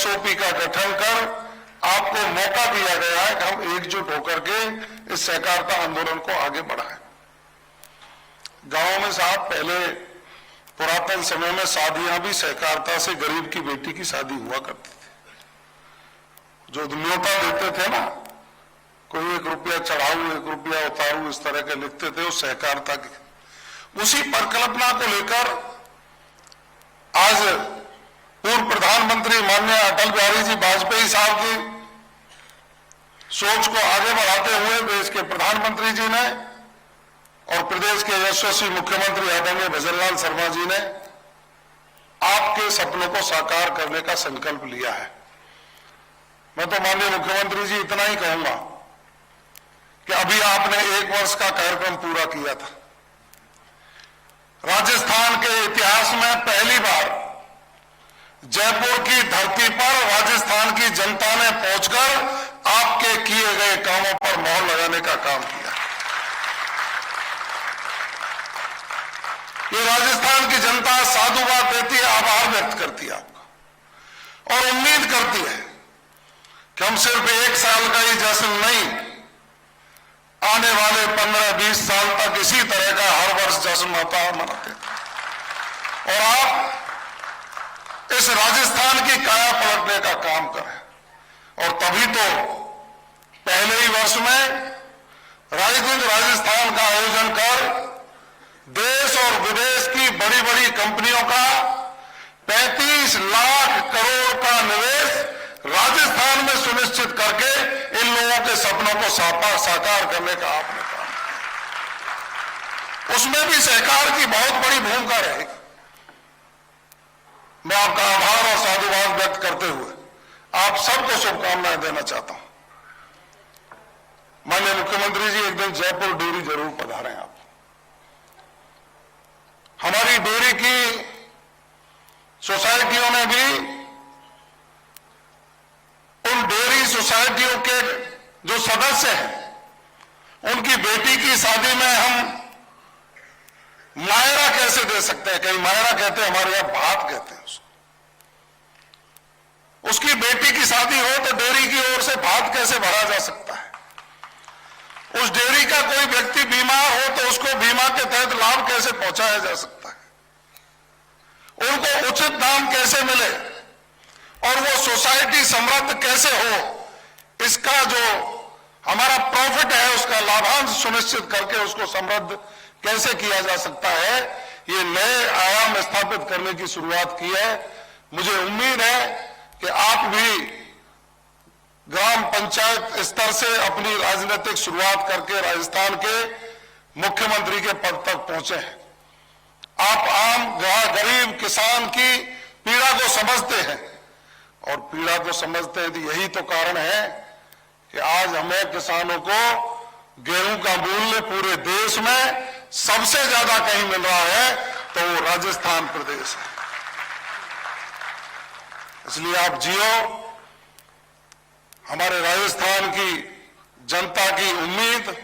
SOP का गठन कर आपको मौका दिया गया है कि हम एकजुट होकर के इस सहकारिता आंदोलन को आगे बढ़ाएं। गांव में साहब पहले पुरातन समय में शादियां भी सहकारिता से गरीब की बेटी की शादी हुआ करती थी। जो न्योता देते थे ना, कोई 1 रुपया चढ़ाऊ 1 रुपया उतारू इस तरह के लिखते थे, उस सहकारिता की उसी परिकल्पना को लेकर आज पूर्व प्रधानमंत्री माननीय अटल बिहारी जी वाजपेयी साहब की सोच को आगे बढ़ाते हुए देश के प्रधानमंत्री जी ने और प्रदेश के यशस्वी मुख्यमंत्री आदरणीय भजनलाल शर्मा जी ने आपके सपनों को साकार करने का संकल्प लिया है। मैं तो माननीय मुख्यमंत्री जी इतना ही कहूंगा कि अभी आपने 1 वर्ष का कार्यक्रम पूरा किया था। राजस्थान के इतिहास में पहली बार जयपुर की धरती पर राजस्थान की जनता ने पहुंचकर आपके किए गए कामों पर मोहर लगाने का काम किया। ये राजस्थान की जनता साधुवाद देती है, आभार व्यक्त करती है आपका और उम्मीद करती है कि हम सिर्फ 1 साल का ही जश्न नहीं, आने वाले 15-20 साल तक इसी तरह का हर वर्ष जश्न मनाते और आप इस राजस्थान की काया पलटने का काम करें। और तभी तो पहले ही वर्ष में राजगुंज राजस्थान का आयोजन कर देश और विदेश की बड़ी बड़ी कंपनियों का 35 लाख करोड़ का निवेश राजस्थान में सुनिश्चित करके इन लोगों के सपनों को साकार करने का आपने काम किया। उसमें भी सरकार की बहुत बड़ी भूमिका रहेगी। मैं आपका आभार और साधुवाद व्यक्त करते हुए आप सबको शुभकामनाएं देना चाहता हूं। माननीय मुख्यमंत्री जी, एक दिन जयपुर डेयरी जरूर पधारें आप। हमारी डेयरी की सोसाइटियों ने भी उन डेयरी सोसाइटियों के जो सदस्य हैं उनकी बेटी की शादी में हम मायरा कैसे दे सकते हैं? कहीं मायरा कहते हैं, हमारे यहां भात कहते हैं उसको। उसकी बेटी की शादी हो तो डेयरी की ओर से भात कैसे भरा जा सकता है? उस डेयरी का कोई व्यक्ति बीमार हो तो उसको बीमा के तहत लाभ कैसे पहुंचाया जा सकता है? उनको उचित दाम कैसे मिले और वो सोसाइटी समृद्ध कैसे हो, इसका जो हमारा प्रॉफिट है उसका लाभांश सुनिश्चित करके उसको समृद्ध कैसे किया जा सकता है, ये नए आयाम स्थापित करने की शुरुआत की है। मुझे उम्मीद है कि आप भी ग्राम पंचायत स्तर से अपनी राजनीतिक शुरुआत करके राजस्थान के मुख्यमंत्री के पद तक पहुंचे हैं। आप आम गरीब किसान की पीड़ा को समझते हैं और पीड़ा को समझते हैं तो यही तो कारण है कि आज हमें किसानों को गेहूं का मूल्य पूरे देश में सबसे ज्यादा कहीं मिल रहा है तो वो राजस्थान प्रदेश है। इसलिए आप जियो, हमारे राजस्थान की जनता की उम्मीद